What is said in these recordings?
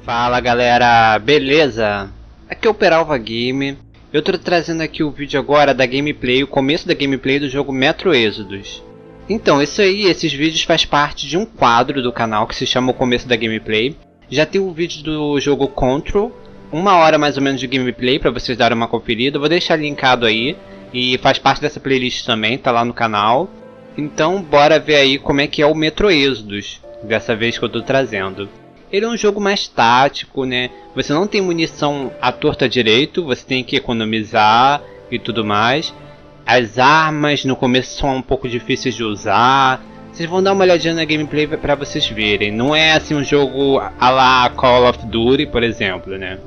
Fala galera, beleza? Aqui é o Peralva Game. Eu tô trazendo aqui o vídeo agora da gameplay, o começo da gameplay do jogo Metro Exodus. Então, esses vídeos faz parte de um quadro do canal que se chama o começo da gameplay. Já tem o vídeo do jogo Control, 1 hora mais ou menos de gameplay para vocês darem uma conferida. Eu vou deixar linkado aí e faz parte dessa playlist também, tá lá no canal. Então, bora ver aí como é que é o Metro Exodus, dessa vez que eu tô trazendo. Ele é um jogo mais tático, né? Você não tem munição à torta direito, você tem que economizar e tudo mais. As armas no começo são um pouco difíceis de usar. Vocês vão dar uma olhadinha na gameplay para vocês verem. Não é assim um jogo a la Call of Duty, por exemplo, né?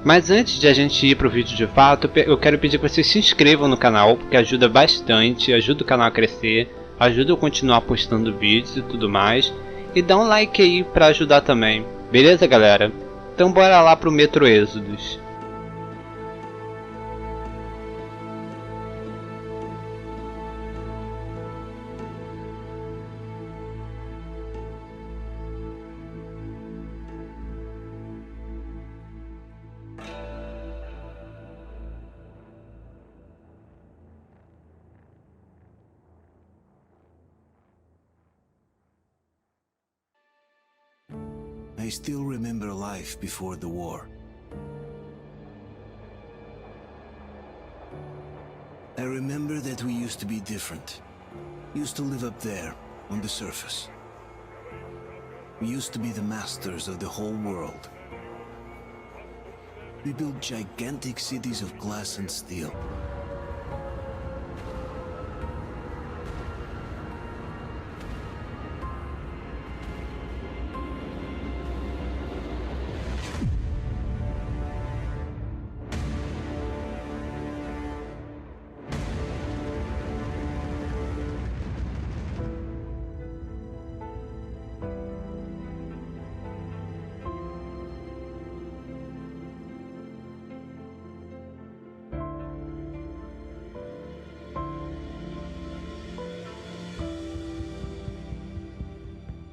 Mas antes de a gente ir pro vídeo de fato, eu quero pedir que vocês se inscrevam no canal, porque ajuda bastante, ajuda o canal a crescer, ajuda eu a continuar postando vídeos e tudo mais. E dá um like aí pra ajudar também. Beleza, galera? Então bora lá pro Metro Exodus. I still remember life before the war. I remember that we used to be different. Used to live up there, on the surface. We used to be the masters of the whole world. We built gigantic cities of glass and steel.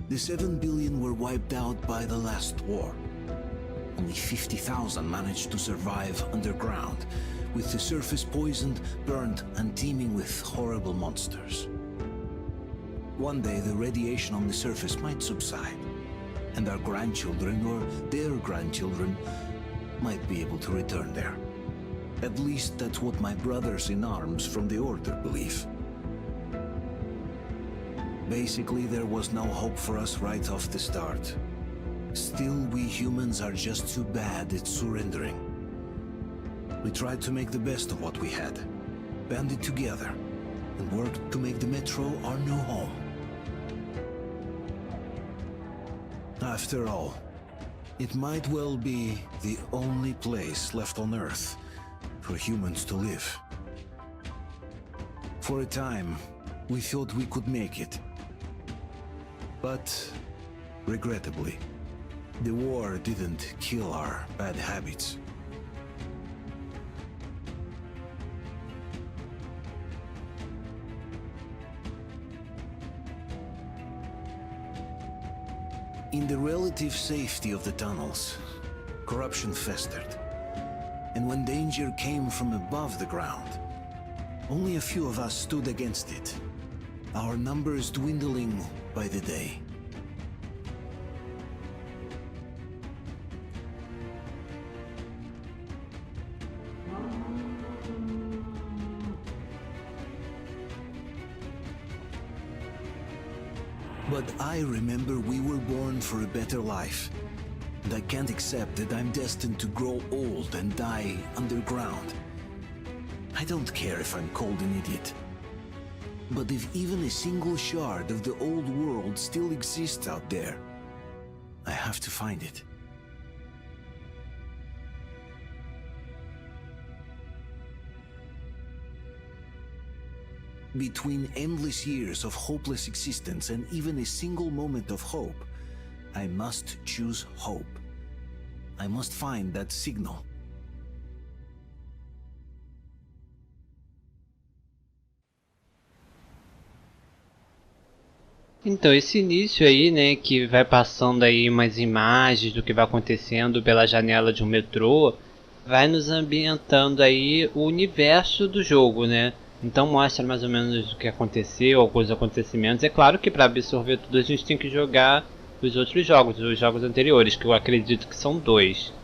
The 7 billion were wiped out by the last war. Only 50,000 managed to survive underground, with the surface poisoned, burned, and teeming with horrible monsters. One day the radiation on the surface might subside, and our grandchildren or their grandchildren might be able to return there. At least that's what my brothers in arms from the Order believe. Basically, there was no hope for us right off the start. Still, we humans are just too bad at surrendering. We tried to make the best of what we had, banded together, and worked to make the Metro our new home. After all, it might well be the only place left on Earth for humans to live. For a time, we thought we could make it. But, regrettably, the war didn't kill our bad habits. In the relative safety of the tunnels, corruption festered. And when danger came from above the ground, only a few of us stood against it, our numbers dwindling by the day. But I remember we were born for a better life, and I can't accept that I'm destined to grow old and die underground. I don't care if I'm called an idiot. But if even a single shard of the old world still exists out there, I have to find it. Between endless years of hopeless existence and even a single moment of hope, I must choose hope. I must find that signal. Então, esse início aí, né, que vai passando aí umas imagens do que vai acontecendo pela janela de um metrô, vai nos ambientando aí o universo do jogo, né? Então mostra mais ou menos o que aconteceu, alguns acontecimentos. É claro que para absorver tudo a gente tem que jogar os outros jogos, os jogos anteriores, que eu acredito que são 2.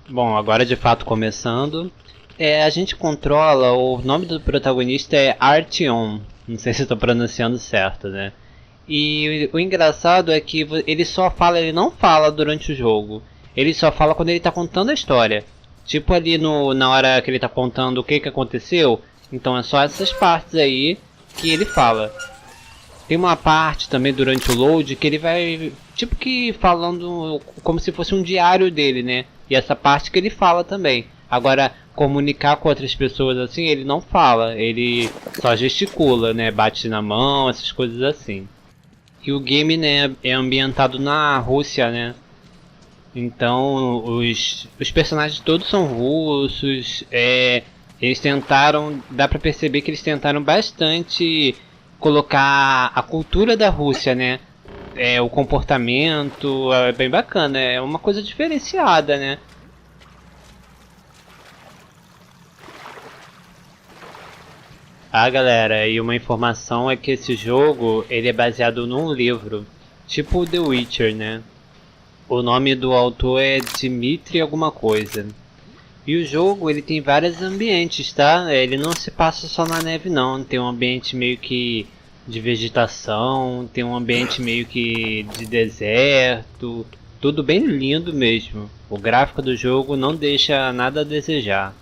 Bom, agora de fato começando. A gente controla, o nome do protagonista é Artyom. Não sei se estou pronunciando certo, né? E o engraçado é que ele só fala, ele não fala durante o jogo. Ele só fala quando ele está contando a história. Tipo ali na hora que ele está contando o que aconteceu. Então é só essas partes aí que ele fala. Tem uma parte também durante o load que ele vai, tipo que falando como se fosse um diário dele, né? E essa parte que ele fala também. Agora, comunicar com outras pessoas assim, ele não fala, ele só gesticula, né? Bate na mão, essas coisas assim. E o game, né, é ambientado na Rússia, né? Então, os personagens todos são russos, eles tentaram, dá pra perceber que eles tentaram bastante colocar a cultura da Rússia, né? O comportamento é bem bacana, é uma coisa diferenciada, né? Ah, galera, e uma informação é que esse jogo, ele é baseado num livro, tipo The Witcher, né? O nome do autor é Dmitry alguma coisa. E o jogo, ele tem vários ambientes, tá? Ele não se passa só na neve não, tem um ambiente meio que de vegetação, tem um ambiente meio que de deserto, tudo bem lindo mesmo. O gráfico do jogo não deixa nada a desejar.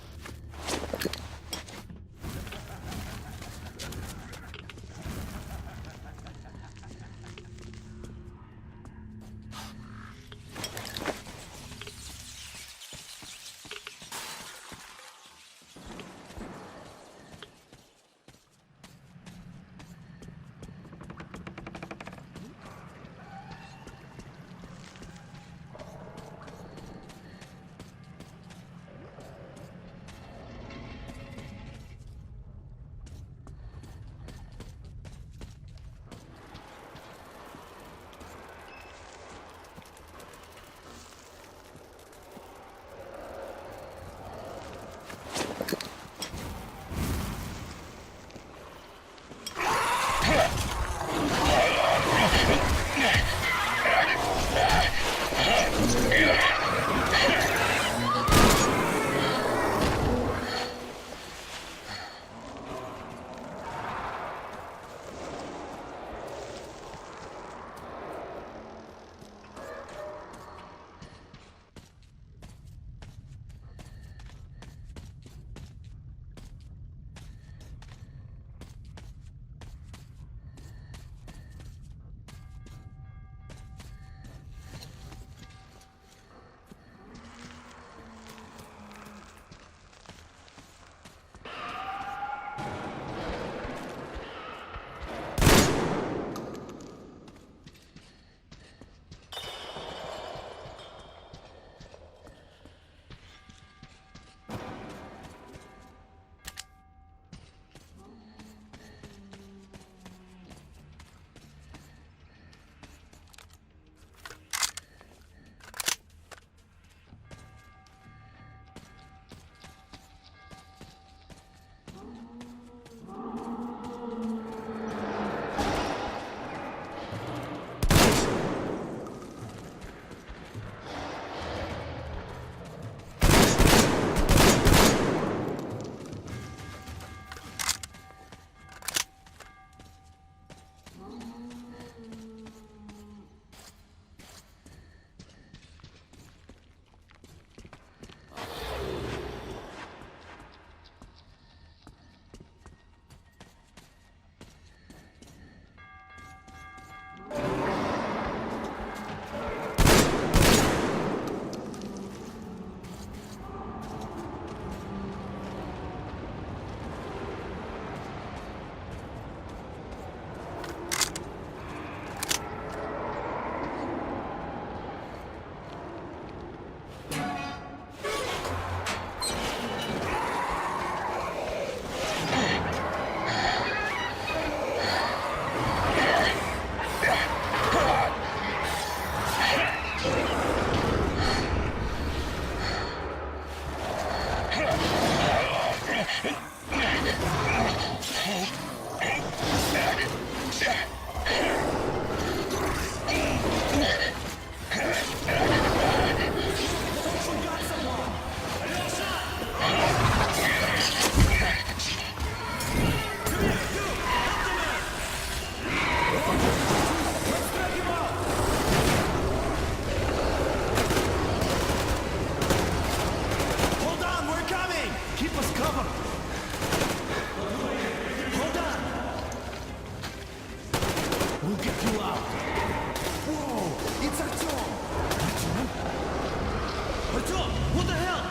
Artyom, what the hell?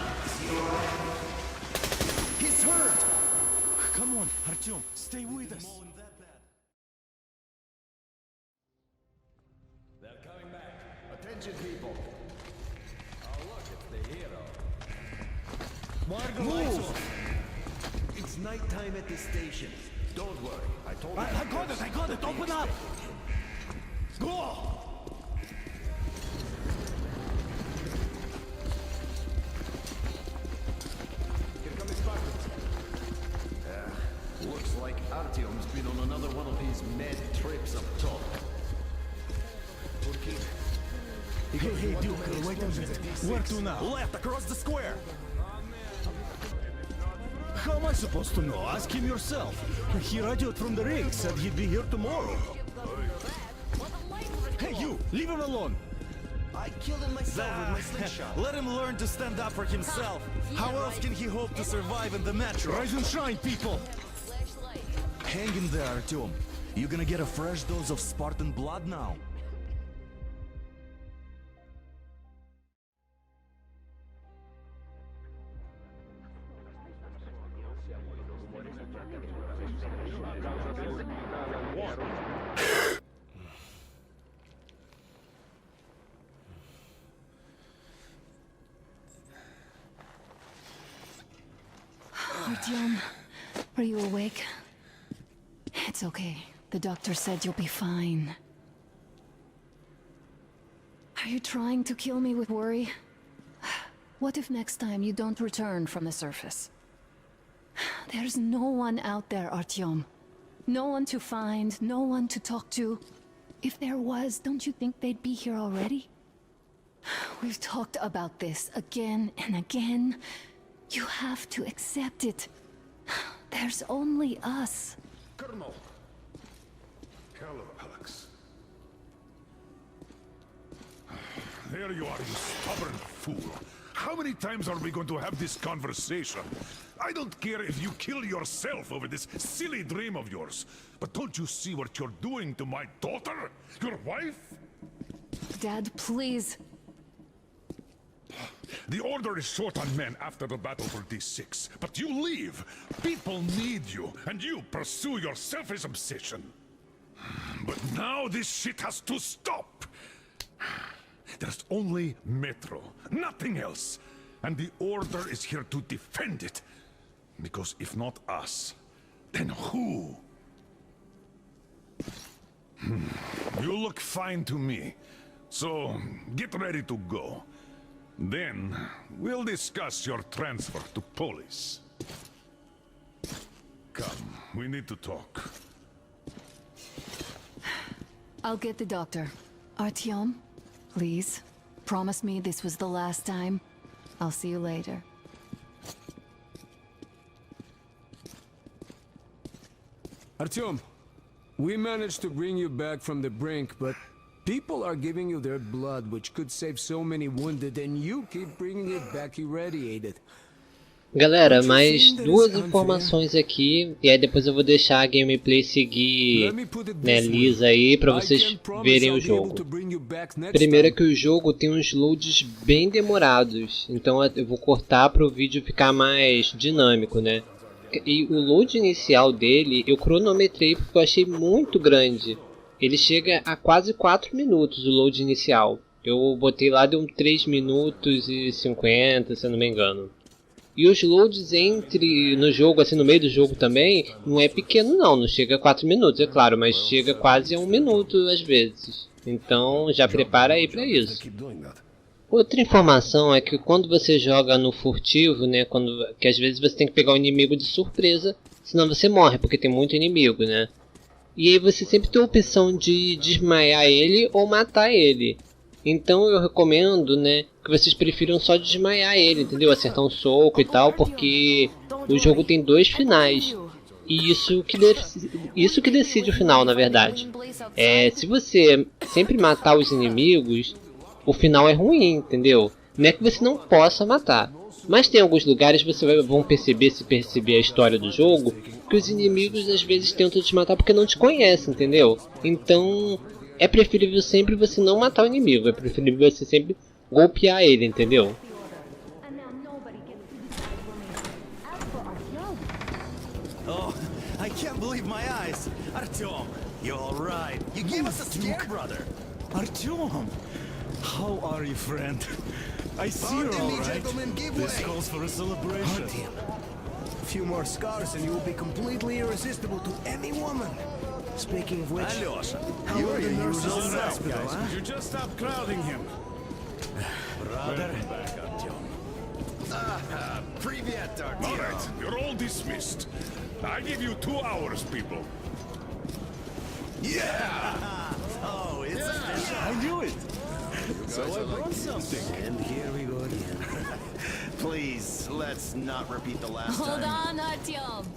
He's hurt. Come on, Artyom, stay with us. They're coming back. Attention, people. Oh, look, it's the hero. Move! It's nighttime at the station. Don't worry. I told you. I got it. Open up. Go! Here comes Spartan. Looks like Artyom's been on another one of his mad trips up top. Okay. Hey, Duke, wait a minute. Where to now? Left across the square. How am I supposed to know? Ask him yourself. He radioed from the ring, said he'd be here tomorrow. Hey, you! Leave him alone! I killed him myself with my slingshot. Let him learn to stand up for himself. How else can he hope to survive in the metro? Rise and shine, people! Hang in there, Artyom. You gonna get a fresh dose of Spartan blood now? Artyom, are you awake? It's okay. The doctor said you'll be fine. Are you trying to kill me with worry? What if next time you don't return from the surface? There's no one out there, Artyom. No one to find, no one to talk to. If there was, don't you think they'd be here already? We've talked about this again and again. You have to accept it. There's only us. Colonel. Hello, Alex. There you are, you stubborn fool. How many times are we going to have this conversation? I don't care if you kill yourself over this silly dream of yours. But don't you see what you're doing to my daughter? Your wife? Dad, please. The Order is short on men after the battle for D6. But you leave. People need you, and you pursue your selfish obsession. But now this shit has to stop. There's only Metro, nothing else. And the Order is here to defend it. Because if not us, then who? You look fine to me. So, get ready to go. Then, we'll discuss your transfer to Polis. Come, we need to talk. I'll get the doctor. Artyom, please, promise me this was the last time. I'll see you later. Artyom, we managed to bring you back from the brink, but people are giving you their blood, which could save so many wounded, and you keep bringing it back irradiated. Galera, mais duas informações aqui, e aí depois eu vou deixar a gameplay seguir, né, lisa aí, pra vocês verem o jogo. Primeiro é que o jogo tem uns loads bem demorados, então eu vou cortar para o vídeo ficar mais dinâmico, né. E o load inicial dele, eu cronometrei porque eu achei muito grande. Ele chega a quase 4 minutos o load inicial. Eu botei lá, deu 3 minutos e 50, se eu não me engano. E os loads no jogo, assim, no meio do jogo também, não é pequeno não chega a 4 minutos, é claro, mas chega quase a 1 minuto às vezes. Então já prepara aí pra isso. Outra informação é que quando você joga no furtivo, né, que às vezes você tem que pegar o inimigo de surpresa, senão você morre, porque tem muito inimigo, né. E aí você sempre tem a opção de desmaiar ele ou matar ele. Então eu recomendo, né, que vocês prefiram só desmaiar ele, entendeu? Acertar um soco e tal, porque o jogo tem 2 finais. E isso que decide o final, na verdade. Se você sempre matar os inimigos, o final é ruim, entendeu? Não é que você não possa matar. Mas tem alguns lugares que você vão perceber, se perceber a história do jogo, que os inimigos às vezes tentam te matar porque não te conhecem, entendeu? Então é preferível sempre você não matar o inimigo, é preferível você sempre golpear ele, entendeu? can't believe my eyes. Artyom, you all right? You gave us a scare, brother. Artyom, how are you, friend? I see you're all right. Gentlemen, give This way. calls for a celebration. Artyom, a few more scars and you will be completely irresistible to any woman. Speaking of which, Alyosha, how you're are the your nurses usual in the self, hospital, guys. huh? You just stop crowding him. Brother. Back, Artyom. Привет, Artyom. All right, you're all dismissed. I give you 2 hours, people. Yeah! Oh, it's official. I knew it. So I brought something. And here we go again. Please, let's not repeat the last Hold time. on, Artyom.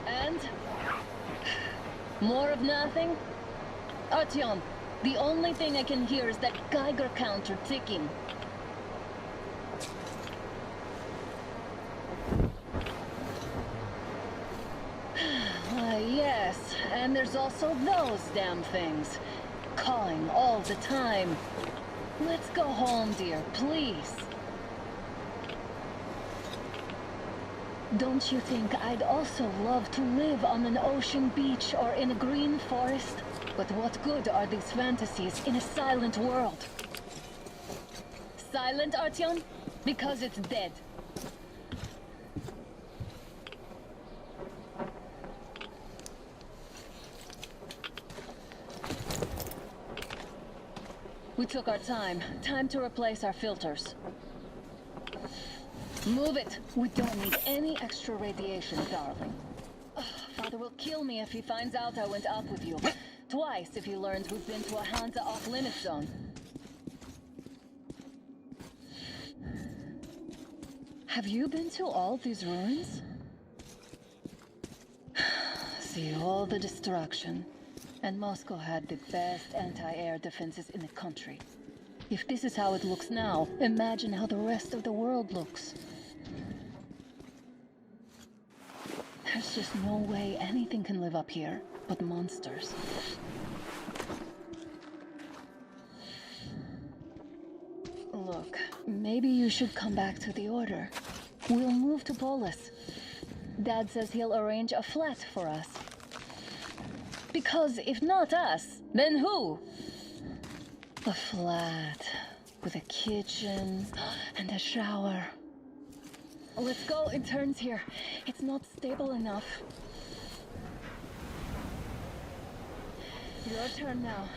And? More of nothing? Artyom, the only thing I can hear is that Geiger counter ticking. Yes, and there's also those damn things. Calling all the time. Let's go home, dear, please. Don't you think I'd also love to live on an ocean beach or in a green forest? But what good are these fantasies in a silent world? Silent, Artyom? Because it's dead. We took our time. Time to replace our filters. Move it! We don't need any extra radiation, darling. Ugh, Father will kill me if he finds out I went up with you. Twice if he learns we've been to a Hansa off-limit zone. Have you been to all these ruins? See all the destruction. And Moscow had the best anti-air defenses in the country. If this is how it looks now, imagine how the rest of the world looks. There's just no way anything can live up here but monsters. Look, maybe you should come back to the Order. We'll move to Polis. Dad says he'll arrange a flat for us. Because if not us, then who? A flat with a kitchen and a shower. Let's go, it turns here. It's not stable enough. Your turn now.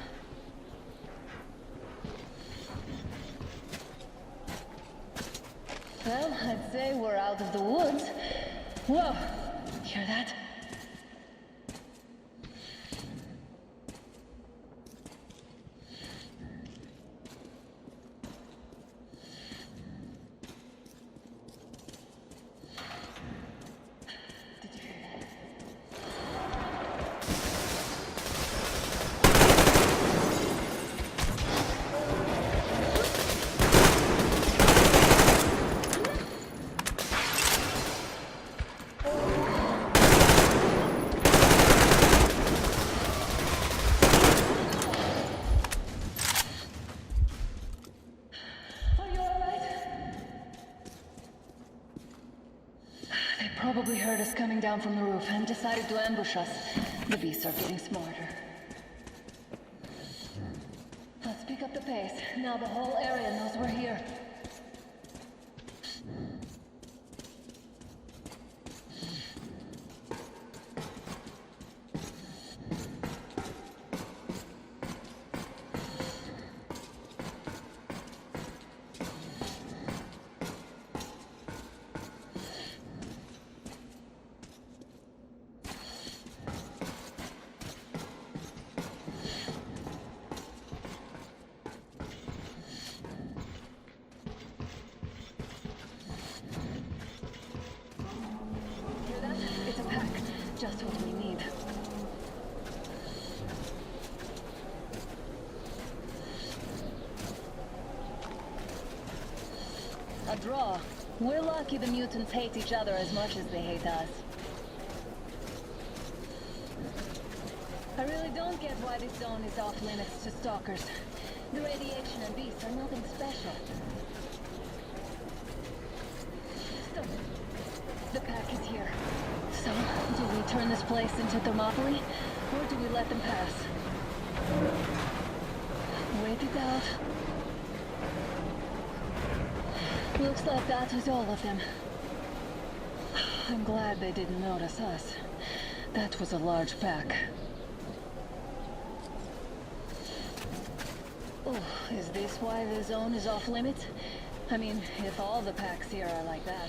Well, I'd say we're out of the woods. Whoa, hear that? Probably heard us coming down from the roof and decided to ambush us. The beasts are getting smarter. Let's pick up the pace. Now the whole area knows we're here. Hear that? It's a pack. Just what we need. A draw. We're lucky the mutants hate each other as much as they hate us. I really don't get why this zone is off limits to stalkers. The radiation and beasts are nothing special. Stop. The pack is here. So, do we turn this place into Thermopylae, or do we let them pass? Wait it out. Looks like that was all of them. I'm glad they didn't notice us. That was a large pack. Oh, is this why the zone is off limits? I mean, if all the packs here are like that.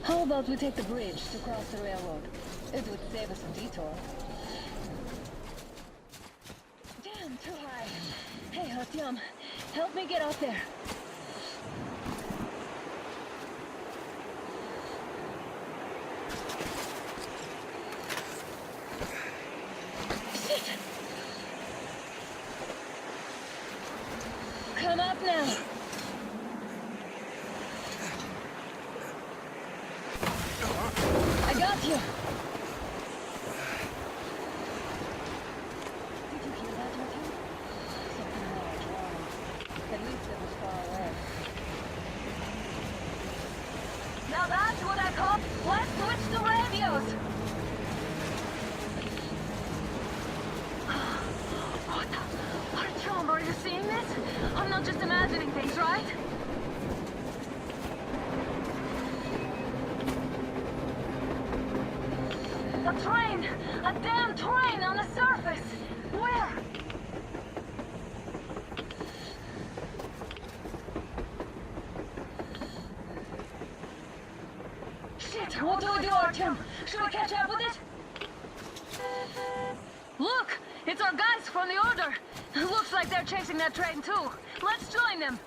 How about we take the bridge to cross the railroad? It would save us a detour. Damn, too high. Hey, Artyom, help me get up there. Shit! Come up now. I got you! Did you hear that, Artyom? Something large, roaring. At least it was far away. Now that's what I call... Let's switch the radios! What the... Artyom, are you seeing this? I'm not just imagining things, right? A train! A damn train on the surface! Where? Shit! What do we do, Artyom? Should we catch up with it? Look! It's our guys from the Order! Looks like they're chasing that train too. Let's join them!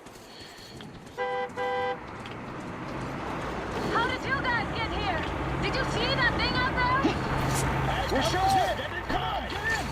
How did you guys get here? Did you see that thing out there? We're sure did! Come on, get in!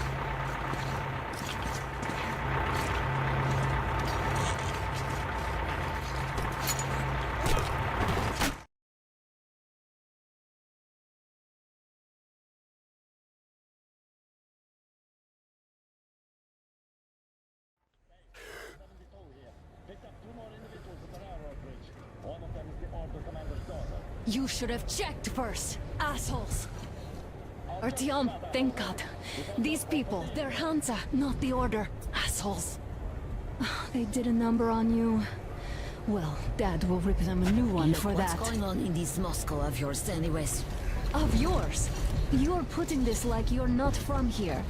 Picked up 2 more individuals at the railroad bridge. One of them is the Order commander's daughter. You should have checked first, assholes. Artyom, thank God. These people, they're Hansa, not the Order. Assholes. They did a number on you. Well, Dad will rip them a new one Look, for that. what's going on in this Moscow of yours anyways? Of yours? You're putting this like you're not from here.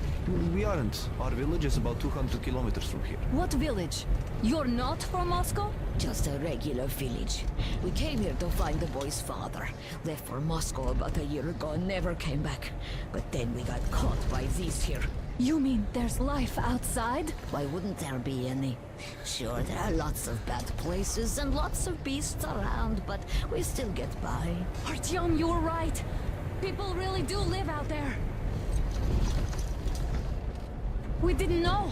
We aren't. Our village is about 200 kilometers from here. What village? You're not from Moscow? Just a regular village. We came here to find the boy's father. Left for Moscow about a year ago and never came back. But then we got caught by these here. You mean there's life outside? Why wouldn't there be any? Sure, there are lots of bad places and lots of beasts around, but we still get by. Artyom, you're right. People really do live out there. We didn't know.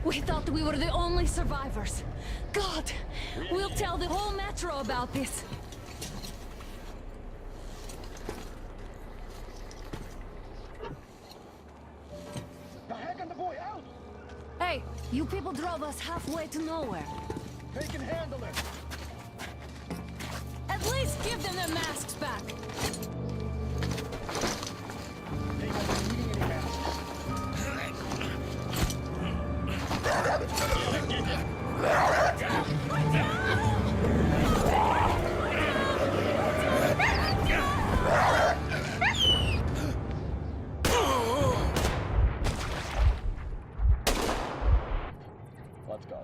We thought we were the only survivors. God, we'll tell the whole metro about this. The heck and the boy out! Hey, you people drove us halfway to nowhere. They can handle it! At least give them their masks back. They don't need any masks. Let's go.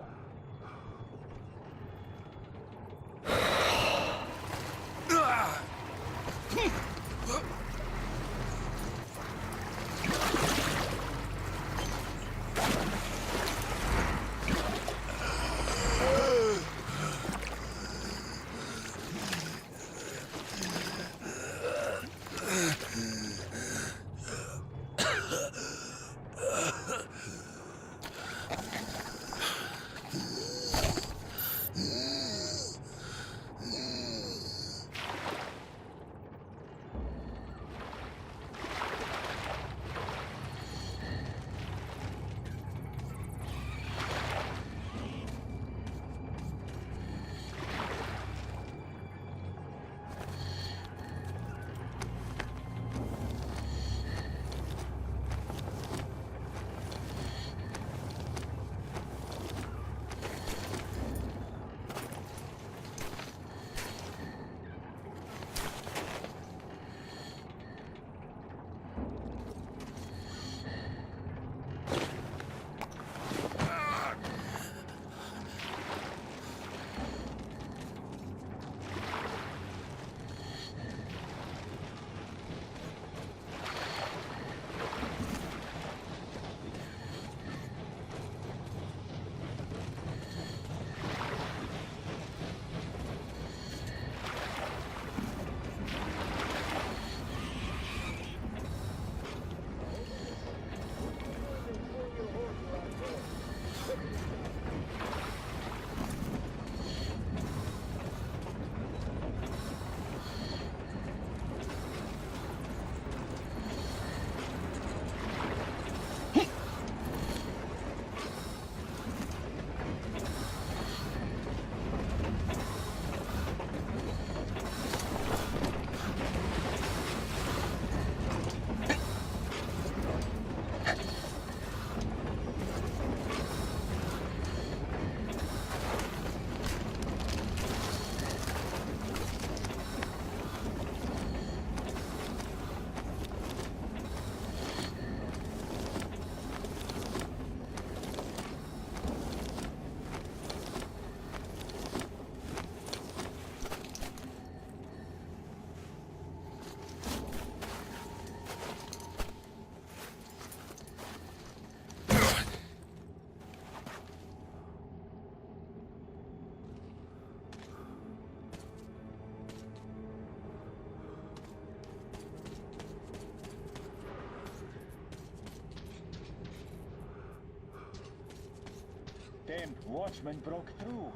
damned watchman broke through. Oh,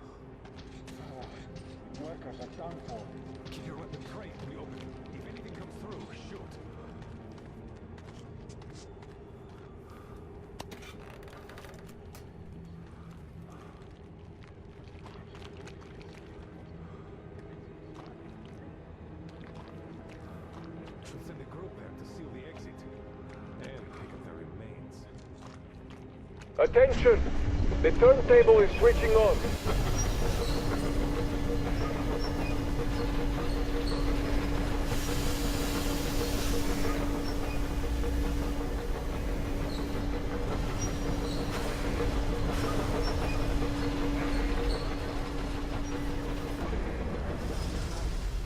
the workers are done for. Clear up the crate we open. If anything comes through, shoot. We'll send a group back to seal the exit and pick up the remains. Attention! The turntable is switching on.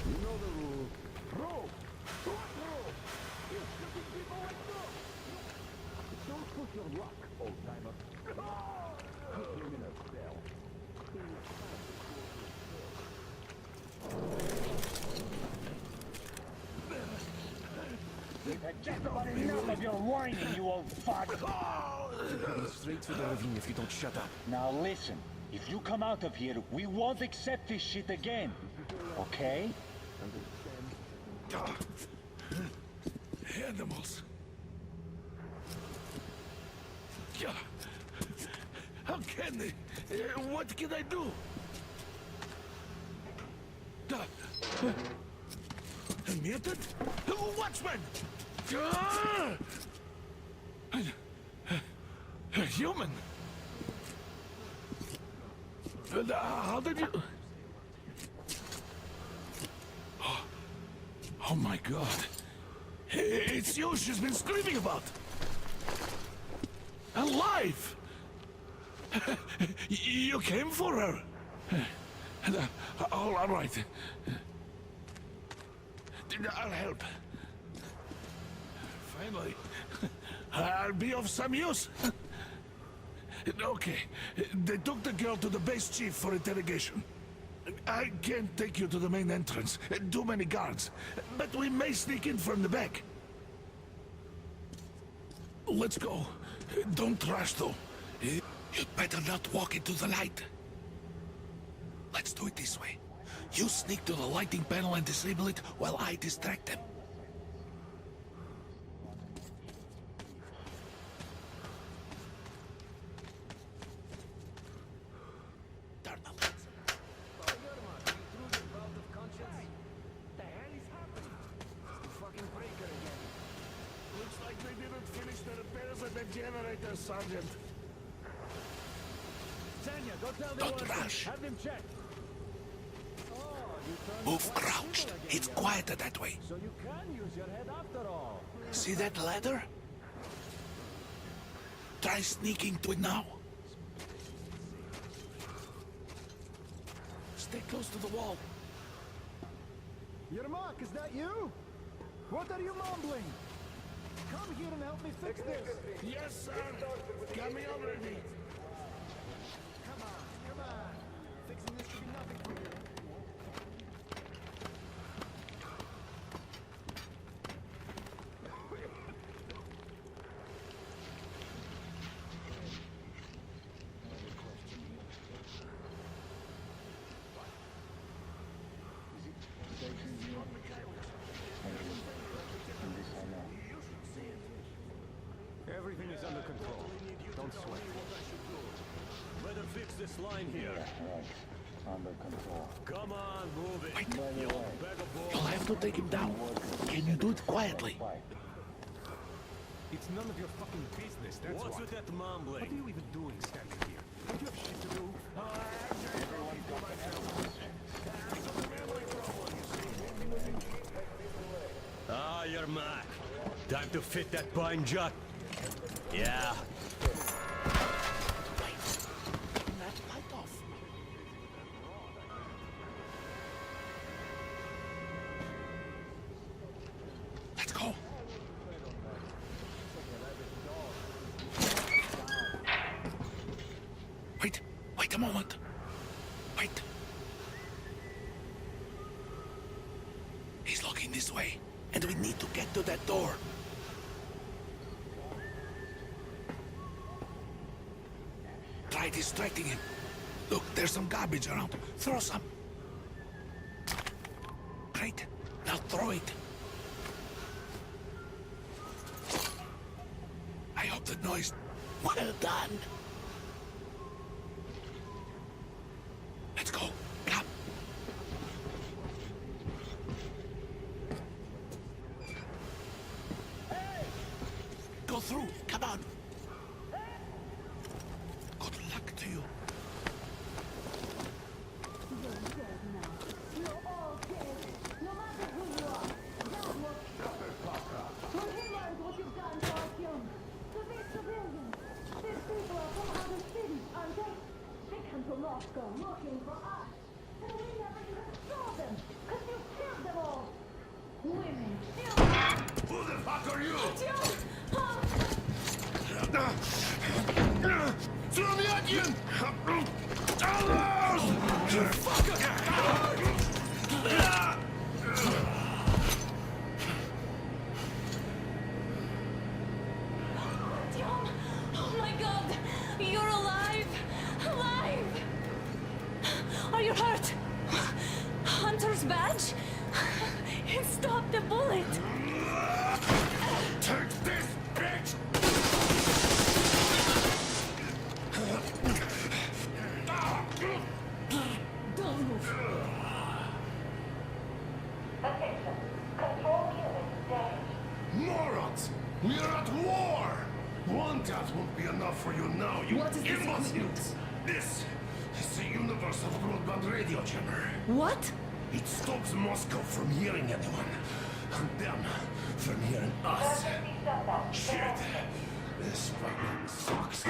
You know the rule. Roll! What rule? It's shooting people like this! Don't push your luck, old-timer. Put him in a cell. We've had just about enough of your whining, you old fart. Heading straight to the ravine if you don't shut up. Now listen, if you come out of here, we won't accept this shit again. Okay? Animals. How can they? What can I do? Mutant? Watchman! A human? How did you... Oh my god. It's you she's been screaming about. Alive! You came for her. All right. I'll help. Finally, I'll be of some use. Okay, they took the girl to the base chief for interrogation. I can't take you to the main entrance. Too many guards. But we may sneak in from the back. Let's go. Don't rush, though. You'd better not walk into the light. Let's do it this way. You sneak to the lighting panel and disable it while I distract them. Turn the lights. Looks like they didn't finish the repairs at the generator, Sergeant. Tanya, go tell the Don't workers. rush. Have them check. Move crouched. It's quieter that way. So you can use your head after all. See that ladder? Try sneaking to it now. Stay close to the wall. Yermak, is that you? What are you mumbling? Come here and help me fix this. Yes, sir. Got me already. Come on. Fixing this should be nothing for you. Everything is under control. Don't sweat. Better fix this line here. Right. Under control. Come on, move it. Wait. You old bag of balls. You'll have to take him down. Can you do it quietly? It's none of your fucking business, that's What's what. with that mumbling? What are you even doing standing here? Don't you have shit to do? Ah, you're mad. Time to fit that pine jut. Yeah. Turn that light off. Let's go. Wait a moment. Wait. He's looking this way, and we need to get to that door. Try distracting him. Look, there's some garbage around. Throw some. Great. Now throw it. I hope the noise... Well done. Let's go. Come. Go through. Come on. Good luck to you. Looking for us, and we never even saw them, because you killed them all. Women, children. Who the fuck are you? Throw me at you! John! Oh my god! You're alive! Alive! Are you hurt? Hunter's badge? It stopped the bullet! Take this, bitch! Don't move! Attention. Control unit damaged. Morons! We are at war! One death won't be enough for you now, you What is this imbeciles! equipment? This is the universal broadband radio jammer. What? It stops Moscow from hearing anyone, and them from hearing us. Emergency shutdown. Shit! This fucking sucks.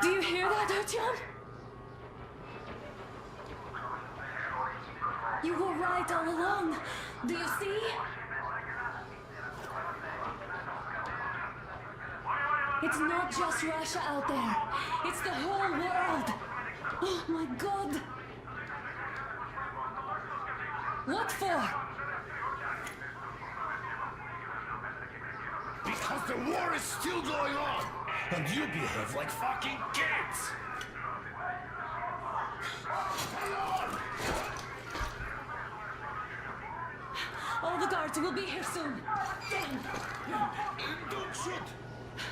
Do you hear that, Artyom? You were right all along. Do you see? It's not just Russia out there. It's the whole world. Oh my god. What for? Because the war is still going on, and you behave like fucking kids! All the guards will be here soon. Damn. Don't shoot!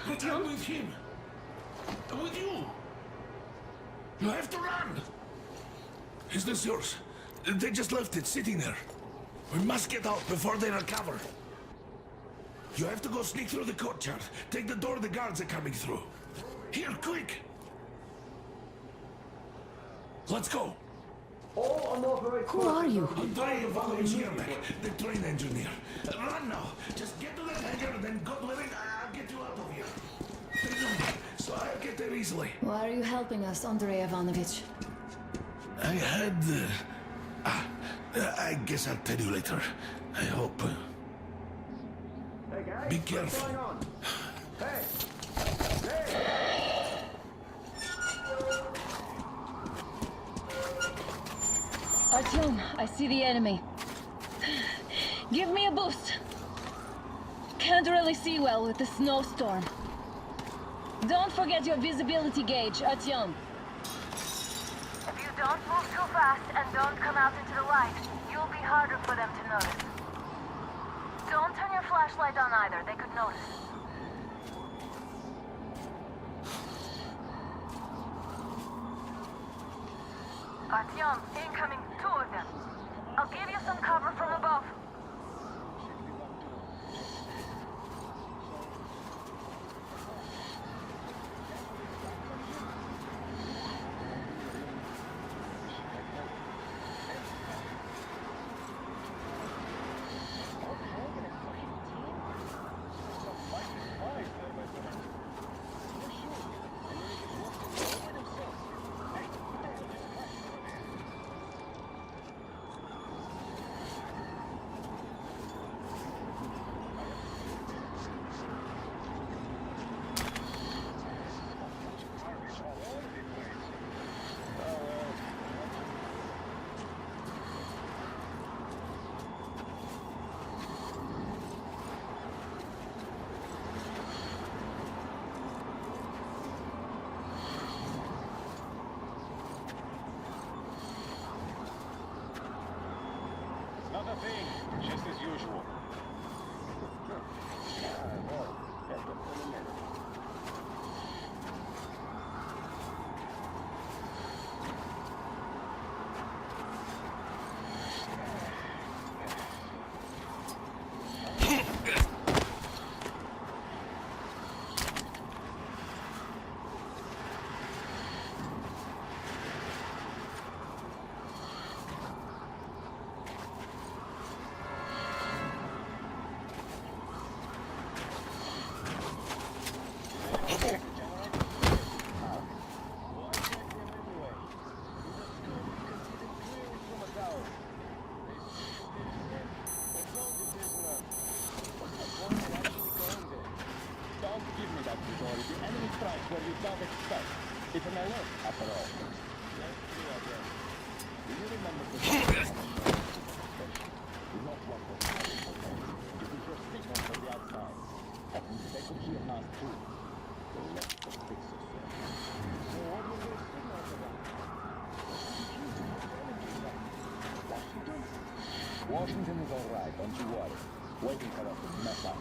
Artyom? I'm with him. I'm with you. You have to run. Is this yours? They just left it sitting there. We must get out before they recover. You have to go sneak through the courtyard. Take the door the guards are coming through. Here, quick. Let's go. Who are you? Andrei Ivanovich Yermak, the train engineer. Run now. Just get to the hangar, then God willing, I'll get you out of here. They know me, so I'll get there easily. Why are you helping us, Andrei Ivanovich? I had... I guess I'll tell you later. I hope. Be careful. Artyom, I see the enemy. Give me a boost. Can't really see well with the snowstorm. Don't forget your visibility gauge, Artyom. If you don't move too fast and don't come out into the light, you'll be harder for them to notice. Don't turn your flashlight on either, they could notice. Artyom, incoming, 2 of them. I'll give you some cover from above. not expect. It's an alert, after all. Let's do our best. Do you remember the not what was happening for them. It is your signal from the outside. And they could hear us too. So let's fix yourself. So what was your signal for them? Washington? Washington is alright, don't you worry. Waiting for us to mess up.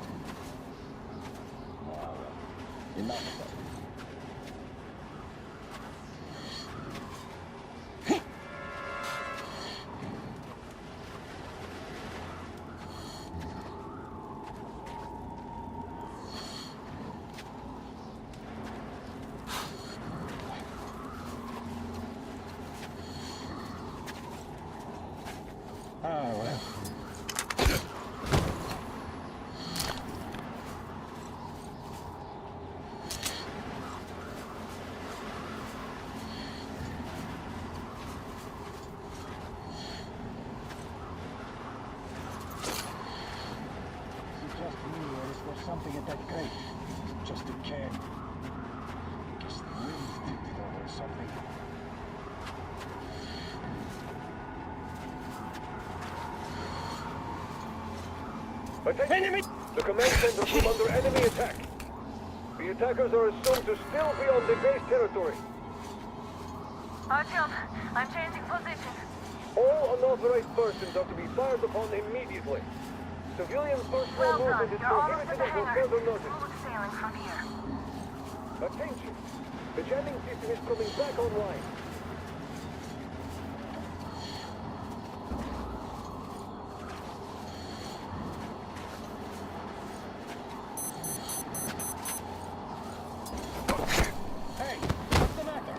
Oh, well. Enough of that. Ah, well. Something at that crate. Just a can. Guess the wind tipped it over or something. Attention! Enemy! The command center came under enemy attack. The attackers are assumed to still be on the base territory. Artyom, I'm changing position. All unauthorized persons are to be fired upon immediately. Civilian personnel movement is prohibited until further notice. Smooth sailing from here. Attention! The jamming system is coming back online. Hey, what's the matter?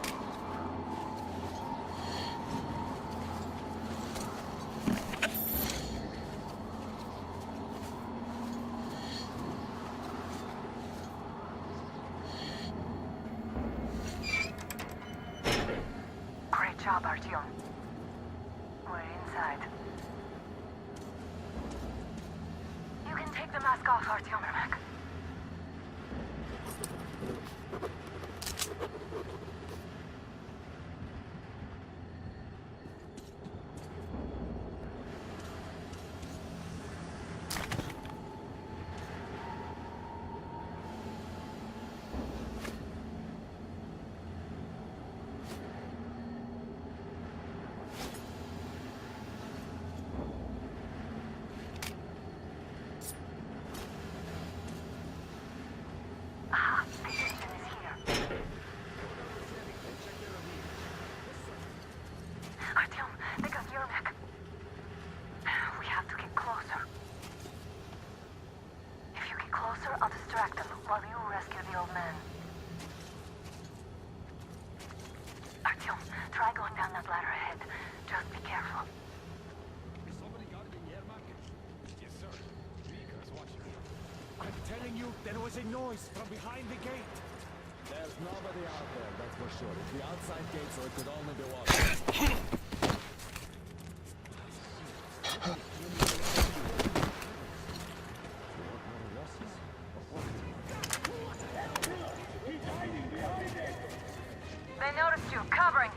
Great job, Artyom. We're inside. You can take the mask off, Artyom Ermak. There was a noise from behind the gate. There's nobody out there, that's for sure. It's the outside gate, so it could only be water. They noticed you. Covering.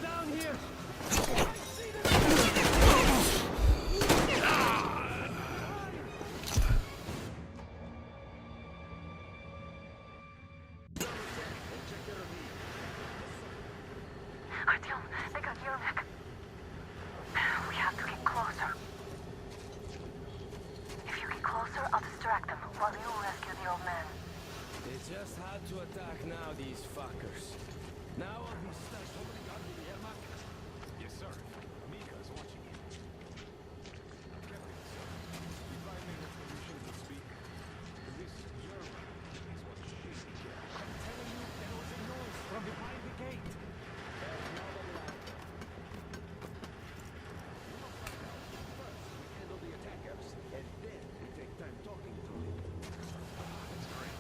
Down here! distract them while you rescue the old man. They just had to attack now, these fuckers. Now I'll be stuck. Somebody got me the Mark? Yes, sir. Mika's watching you. Careful, sir. If I may have permission to speak, this German is what's shaking here. I'm telling you, there was a noise from behind the gate. There's nobody out there. First, we handle the attackers, and then we take time talking to them. That's great.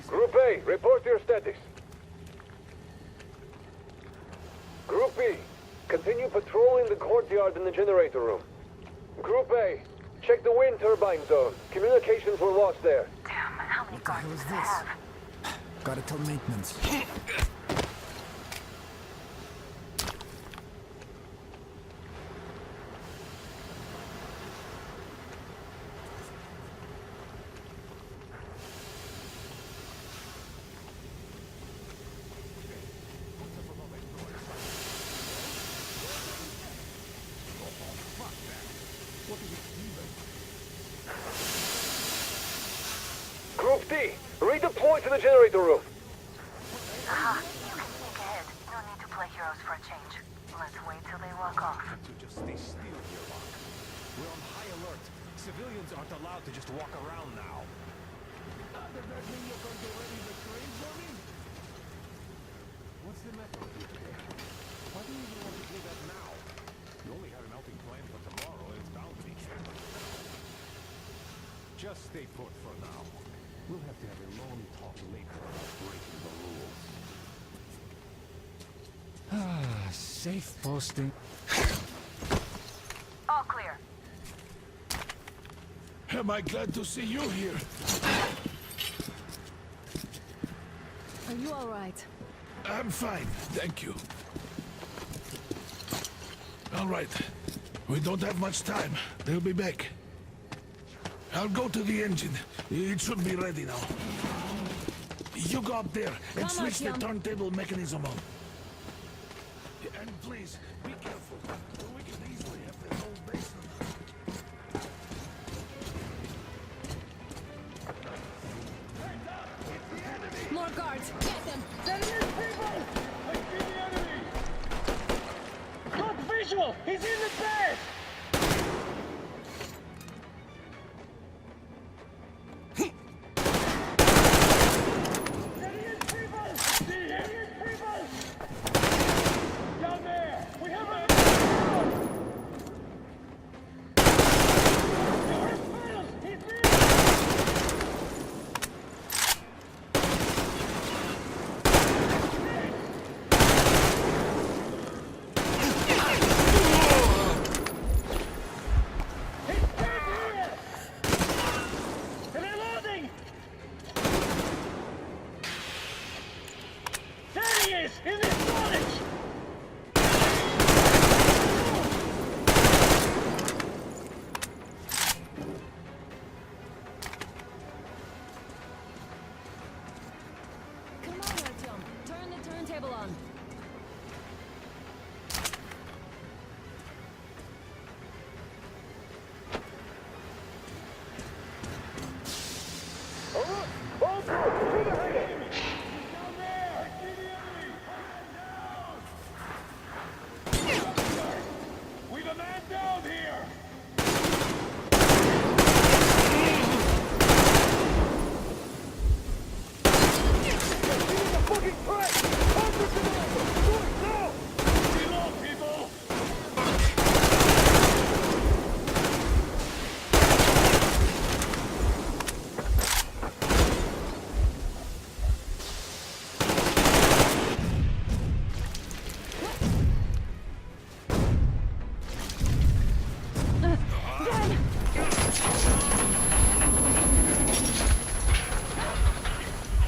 Group A, report your status. Group B, continue patrolling the courtyard in the generator room. Group A, check the wind turbine zone. Communications were lost there. Damn, how many guards hell is do they this? have? Gotta tell maintenance. Group D, redeploy to the generator room. Aha, you can sneak ahead. No need to play heroes for a change. Let's wait till they walk off. To just stay still here, Mark. We're on high alert. Civilians aren't allowed to just walk around now. Does that mean you're going to ready the train for me? What's the matter with you today? Why do you even want to do that now? You only had an outing planned for tomorrow, and it's bound to be canceled. Just stay put for now. We'll have to have a long talk later about breaking the rules. Safe posting. All clear. Am I glad to see you here? Are you all right? I'm fine, thank you. All right. We don't have much time. They'll be back. I'll go to the engine. It should be ready now. You go up there and Come on, switch the Tim. turntable mechanism on. And please, be careful. We can easily have the whole basement. More guards! Get them! Got visual! He's in the bed! Come on, Artyom. Turn the turntable on. All right, all through the hangar. We've a man down here! Fucking track! Counter to the left! Do it now! Reload, people!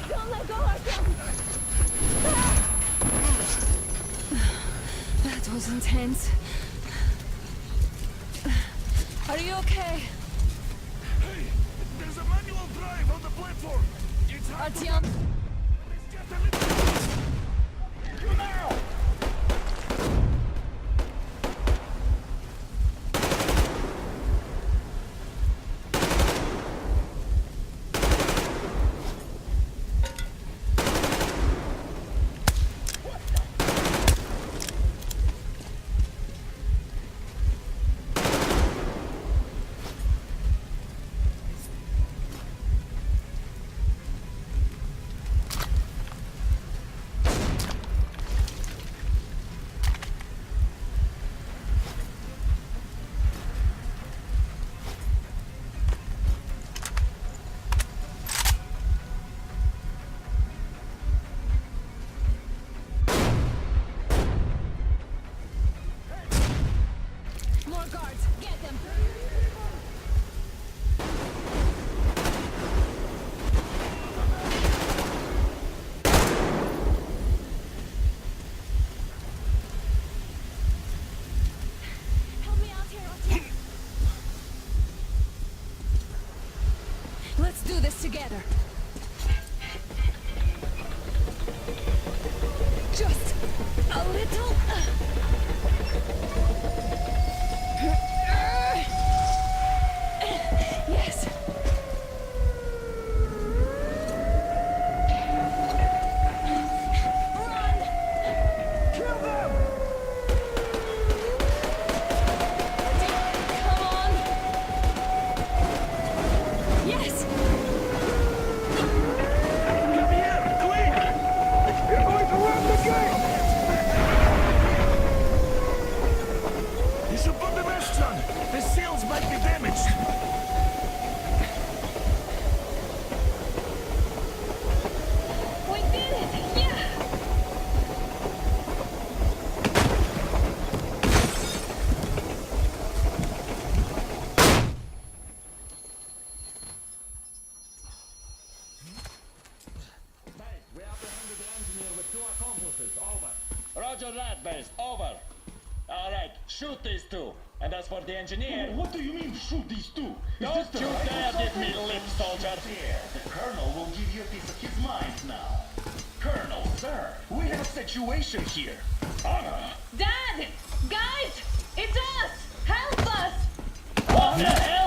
Don't let go, Artyom! That was intense. Are you okay? Hey, there's a manual drive on the platform! It's hard to... Artyom? Let's get a little... You now! do this together. Just a little. Yes. Run! Kill them! Come on. Yes. Come here, quick! You're going to run the game! You should put the rest on. The seals might be damaged. We did it! Yeah! We apprehended the engineer with 2 accomplices. Over. Roger that, base. Over. All right, shoot these 2. And as for the engineer... What do you mean, shoot these 2? Don't you dare give me lip, soldier! Here, the Colonel will give you a piece of his mind now. Colonel, sir, we have a situation here. Anna! Dad! Guys! It's us! Help us! What the hell?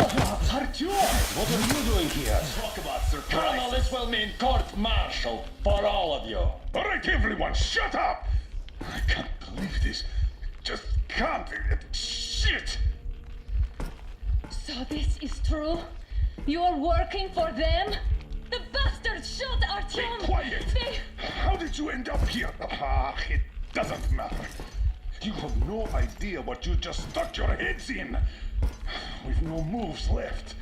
Artyom! What are you doing here? Talk about surprise. Colonel, this will mean court-martial for all of you. All right, everyone, shut up! I can't believe this. Just can't. Shit! So this is true? You're working for them? The bastards shot Artyom! Be quiet! They... How did you end up here? It doesn't matter. You have no idea what you just stuck your heads in. We've no moves left.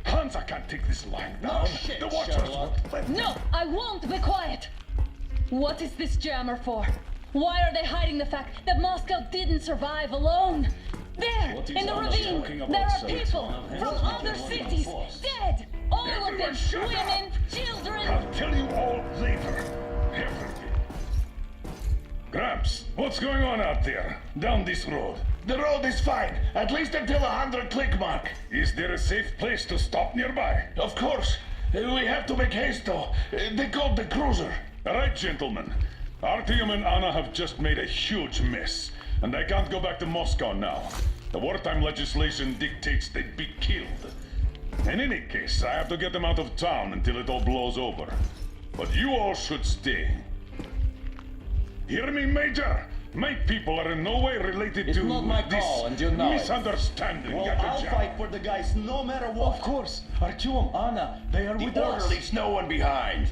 Hansa can't take this lying down. shit, The Watchers Sherlock. won't let me. No, I won't be quiet! What is this jammer for? Why are they hiding the fact that Moscow didn't survive alone? There, What is in the Anna ravine, talking about, there are sir? people One of them from is other making cities, one force. dead! All of Everyone them, shut up! women, children! I'll tell you all later. Everything. Gramps, what's going on out there? Down this road? The road is fine, at least until 100 click mark. Is there a safe place to stop nearby? Of course. We have to make haste though. They called the cruiser. All right, gentlemen. Artyom and Anna have just made a huge mess, and they can't go back to Moscow now. The wartime legislation dictates they'd be killed. In any case, I have to get them out of town until it all blows over. But you all should stay. Hear me, Major? My people are in no way related It's to not my this call, and you know it. misunderstanding. Well, Got the I'll job? fight for the guys no matter what. Of course. Artyom, Anna, they are with us. Leaves no one behind.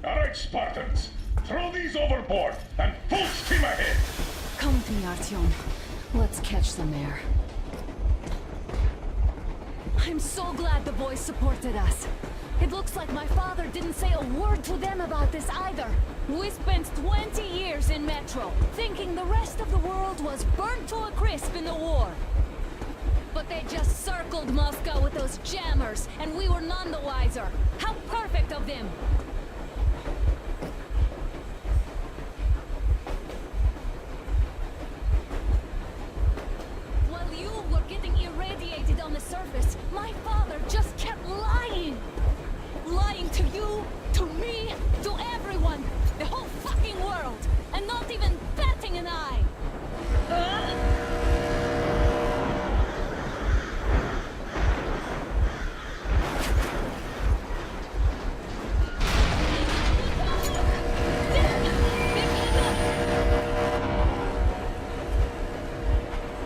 All right, Spartans. Throw these overboard and full steam ahead. Come with me, Artyom. Let's catch some air. I'm so glad the boys supported us. It looks like my father didn't say a word to them about this either. We spent 20 years in Metro, thinking the rest of the world was burnt to a crisp in the war. But they just circled Moscow with those jammers, and we were none the wiser. How perfect of them! While you were getting irradiated on the surface, my father just kept lying. Lying to you, to me, to everyone, the whole fucking world, and not even batting an eye.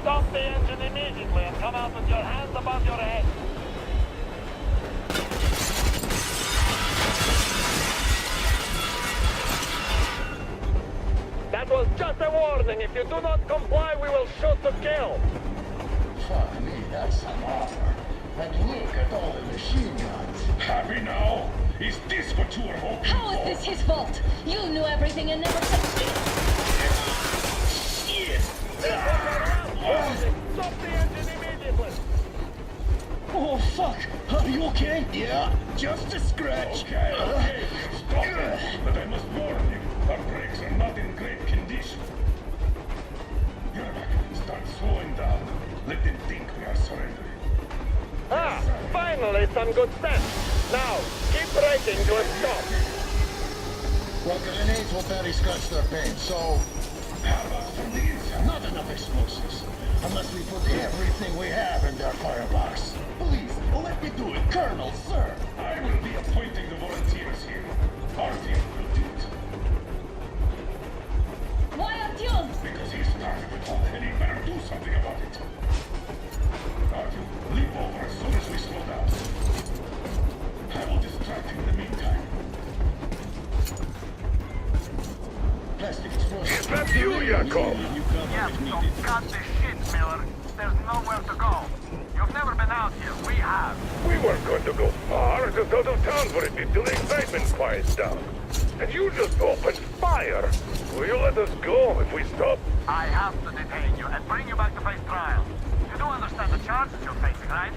Stop the engine immediately and come out with your hands above your head. That was just a warning. If you do not comply, we will shoot to kill. Fuck me, that's some offer. And look at all the machine guns. Happy now? Is this what you were hoping How for? is this his fault? You knew everything and never said shit. Shit! Stop the engine immediately. Oh, fuck! Are you okay? Yeah, just a scratch. Okay, stop it. But I must warn you, our brakes are not in great condition. Yermak, start slowing down. Let them think we are surrendering. Finally, some good sense. Now, keep braking to a stop. Well, grenades will barely scratch their paint, so... How about from the inside? Not enough explosives. Unless we put everything we have in their firebox. Please, let me do it, Colonel, sir. I will be appointing the volunteers here. Artyom will do it. Why Artyom? Because he started it all, and he better do something about it. Artyom, leap over as soon as we slow down. I will distract him in the meantime. Plastic explosives. Is that you, Yakov? Yes, so cut the shit, Miller. There's nowhere to go. You've never been out here. We have. We weren't going to go far, just out of town for a bit till the excitement quiets down. And you just opened fire. Will you let us go if we stop? I have to detain you and bring you back to face trial. You do understand the charges you're facing, right?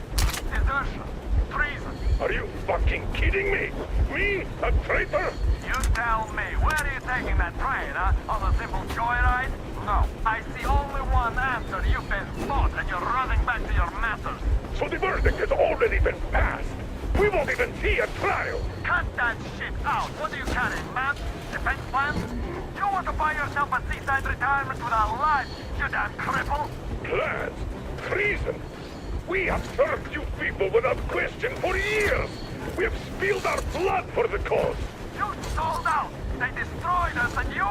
Desertion. Treason. Are you fucking kidding me? Me? A traitor? You tell me, where are you taking that train, huh? On a simple joyride? No. I see only one answer. You've been spotted and you're running back to your masters. So the verdict has already been passed. We won't even see a trial. Cut that shit out. What do you carry, maps? Defense plans? You want to buy yourself a seaside retirement without life, you damn cripple? Plans? Treason? We have served you people without question for years. We have spilled our blood for the cause. You sold out. They destroyed us and you?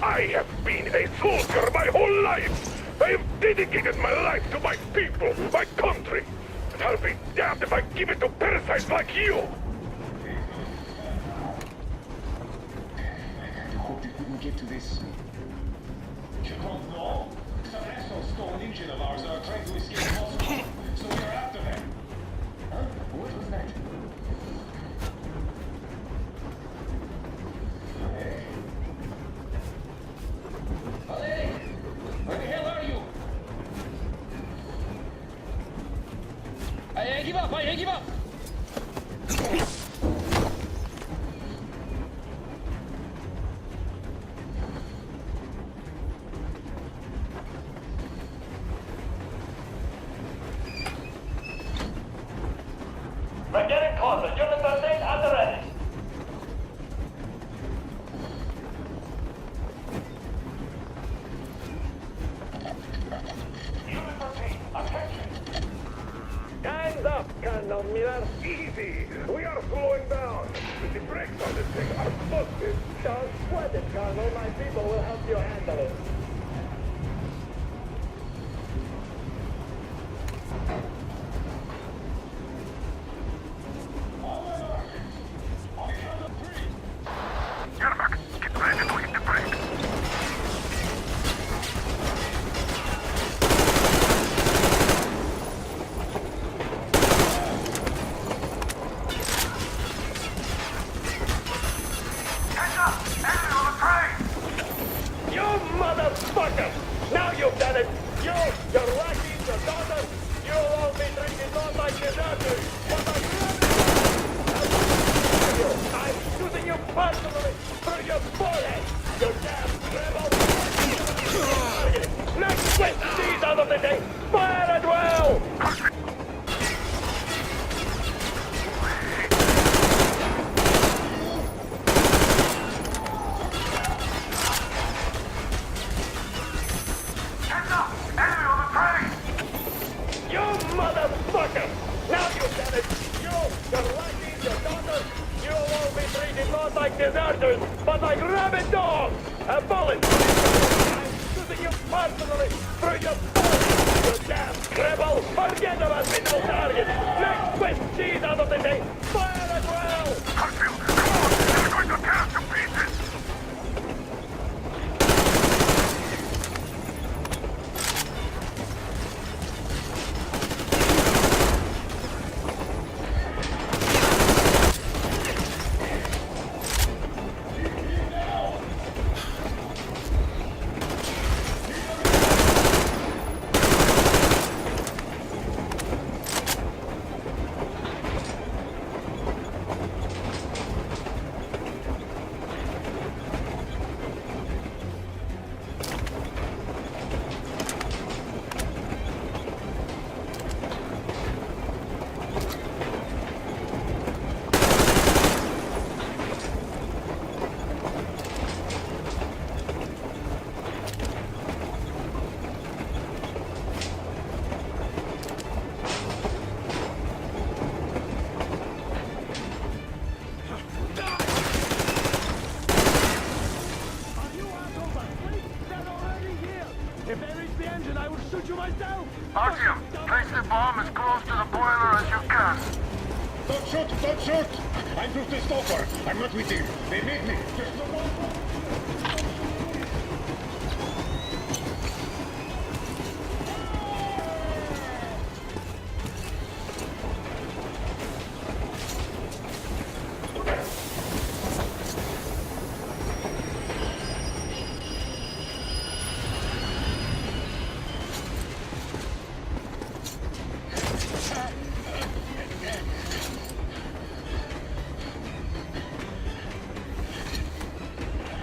I have been a soldier my whole life. I have dedicated my life to my people, my country. And I'll be damned if I give it to parasites like you. I hope you couldn't get to this. You don't know? Some assholes stole an engine of ours and are trying to escape Moscow. So we are after them. Huh? What was that? Hey! Where the hell are you? I give up! I give up! We're getting closer. Unit 13 at the ready. Unit 13, attention. Hands up, Colonel Miller. Easy. We are slowing down. The brakes on this thing are busted. Don't sweat it, Colonel. My people will help you handle it. Yermak, get ready to hit the brakes. Hands up! Enemy on the train! You motherfucker! Now you've done it! You, your lackeys, your daughters, you'll all be treated not like deserters, but like I'm shooting you personally through your forehead! You damn rebel! Next quick, seize out of the day! Fire at will! Hands up! Enemy on the train! You motherfucker! Now you've done it! You, your lackeys, your daughters, you'll all be treated not like deserters, but like rabid dogs! A bullet! I'm shooting you personally through your forehead! You damn rebel! Forget about me, no target! Next quick, seize out of the day! Fire at will! Hartfield, come on! They're going to tear us to pieces! bomb as close to the boiler as you can. Don't shoot! Don't shoot! I'm just a stalker. I'm not with you. They made me. Just the one.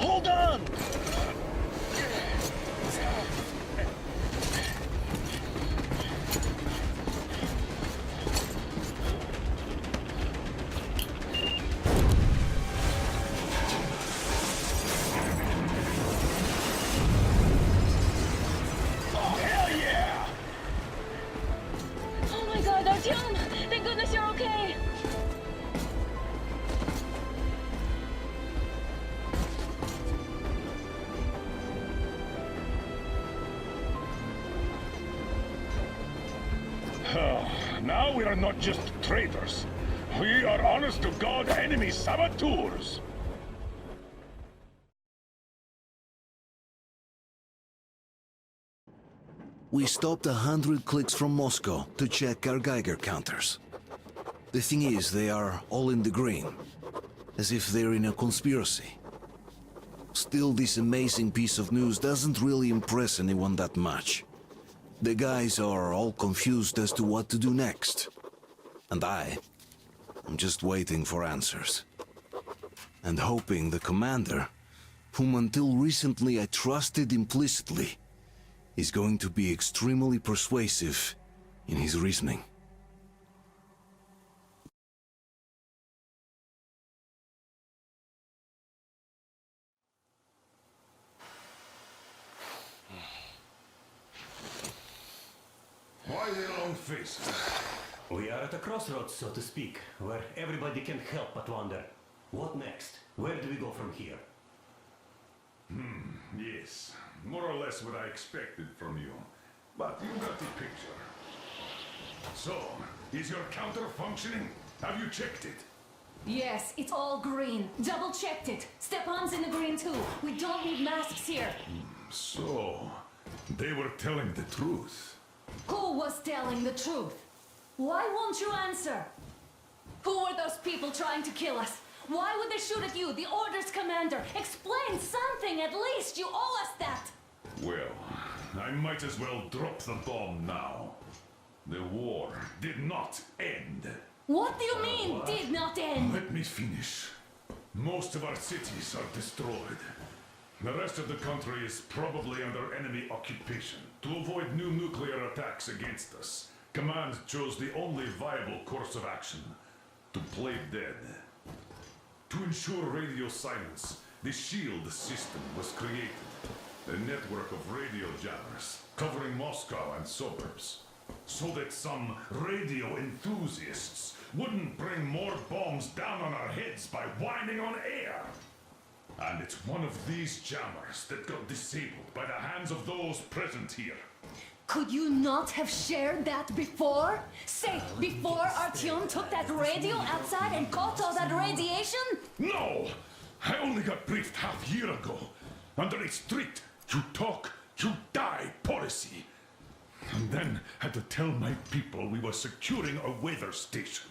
Hold on! Oh my god, Artyom! Thank goodness you're okay! Now we are not just traitors. We are honest-to-God enemy saboteurs. We stopped 100 clicks from Moscow to check our Geiger counters. The thing is, they are all in the green, as if they're in a conspiracy. Still, this amazing piece of news doesn't really impress anyone that much. The guys are all confused as to what to do next. And I'm just waiting for answers. And hoping the commander, whom until recently I trusted implicitly, is going to be extremely persuasive in his reasoning. Why the long faces? We are at a crossroads, so to speak, where everybody can't help but wonder, what next? Where do we go from here? Yes, more or less what I expected from you. But you got the picture. So, is your counter functioning? Have you checked it? Yes, it's all green. Double checked it. Stepan's in the green too. We don't need masks here. So, they were telling the truth. Who was telling the truth? Why won't you answer? Who were those people trying to kill us? Why would they shoot at you, the Order's commander? Explain something at least. You owe us that. Well, I might as well drop the bomb now. The war did not end. What do you mean, did not end? Let me finish. Most of our cities are destroyed. The rest of the country is probably under enemy occupation. To avoid new nuclear attacks against us, Command chose the only viable course of action: to play dead. To ensure radio silence, the SHIELD system was created. A network of radio jammers covering Moscow and suburbs. So that some radio enthusiasts wouldn't bring more bombs down on our heads by whining on air. And it's one of these jammers that got disabled by the hands of those present here. Could you not have shared that before? Say, before Artyom took that radio outside and caught all that radiation? No! I only got briefed half year ago. Under a strict, you talk, you die policy. And then had to tell my people we were securing a weather station.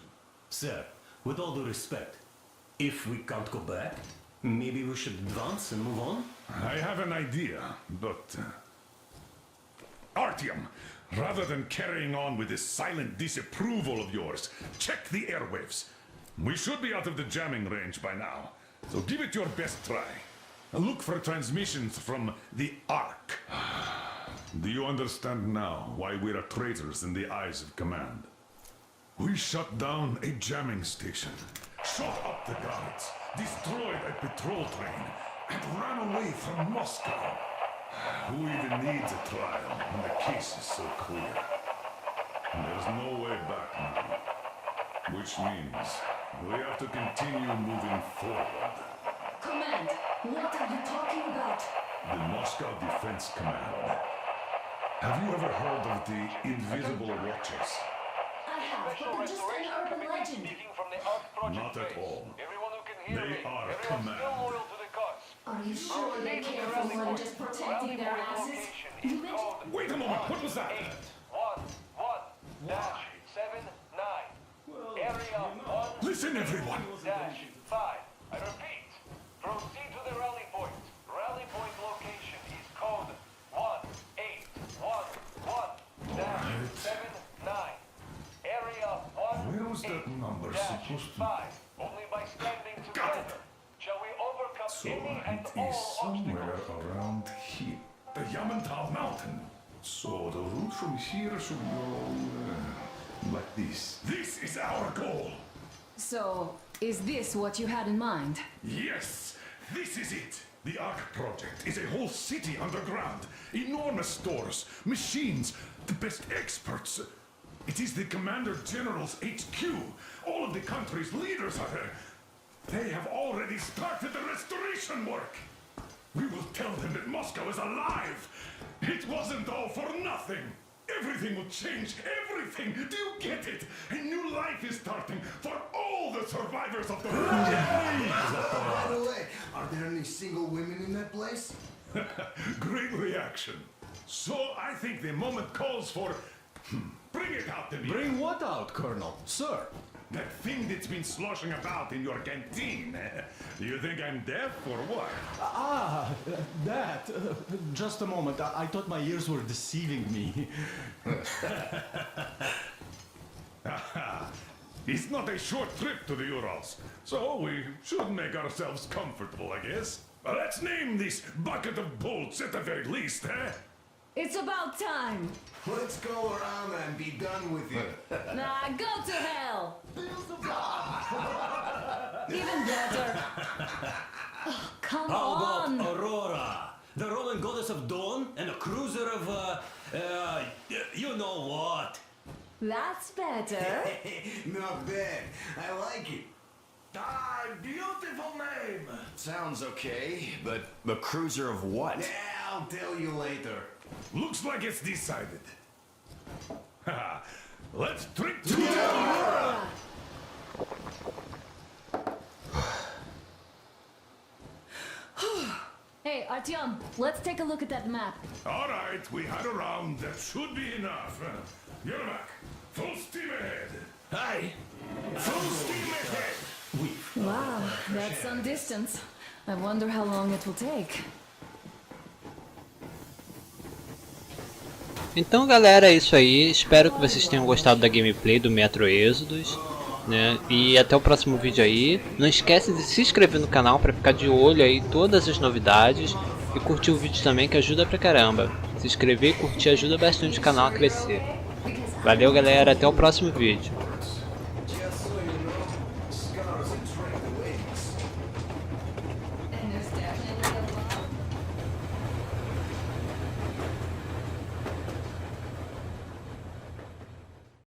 Sir, with all due respect, if we can't go back, maybe we should advance and move on? I have an idea, but... Artyom, rather than carrying on with this silent disapproval of yours, check the airwaves. We should be out of the jamming range by now, so give it your best try. Look for transmissions from the Ark. Do you understand now why we're traitors in the eyes of Command? We shut down a jamming station, shot up the guards, destroyed a patrol train, and ran away from Moscow. Who even needs a trial when the case is so clear? There's no way back now. Which means we have to continue moving forward. Command, what are you talking about? The Moscow Defense Command. Have you ever heard of the Invisible Watches? I have, but they're just an urban legend. Not at all. They are command. Are you sure they care for more than just protecting their asses? Wait a moment, what was that? 1-1-79. Area 1. Listen, everyone. -5. I repeat. Proceed to the rally point. Rally point location is code 1811-79. Area 1. Where was that number supposed to be? 5. Only by standing together shall we overcome So any and it all is somewhere obstacles. around here. The Yamantau Mountain. So the route from here should go like this. This is our goal. So, is this what you had in mind? Yes, this is it. The Ark Project is a whole city underground. Enormous stores, machines, the best experts. It is the Commander General's HQ. All of the country's leaders are there. They have already started the restoration work. We will tell them that Moscow is alive. It wasn't all for nothing. Everything will change. Everything. Do you get it? A new life is starting for all the survivors of the By the way, are there any single women in that place? Great reaction. So I think the moment calls for... Bring it out to me. Bring what out, Colonel? Sir? That thing that's been sloshing about in your canteen. You think I'm deaf or what? That. Just a moment. I thought my ears were deceiving me. It's not a short trip to the Urals, so we should make ourselves comfortable, I guess. Let's name this bucket of bolts at the very least, eh? It's about time! Let's go around and be done with it. Nah, go to hell! Even better! Oh, come How on! about Aurora? The Roman goddess of dawn and a cruiser of, you know what? That's better! Not bad. I like it. Ah, beautiful name! Sounds okay, but the cruiser of what? Yeah, I'll tell you later. Looks like it's decided. Let's trick to Aurora! Hey, Artyom, let's take a look at that map. All right, we had a round. That should be enough. Get back. Full steam ahead. Hi! Full steam ahead. Wow, that's some distance. I wonder how long it will take. Então galera, é isso aí, espero que vocês tenham gostado da gameplay do Metro Exodus, né? E até o próximo vídeo aí. Não esquece de se inscrever no canal para ficar de olho aí em todas as novidades e curtir o vídeo também, que ajuda pra caramba. Se inscrever e curtir ajuda bastante o canal a crescer. Valeu galera, até o próximo vídeo.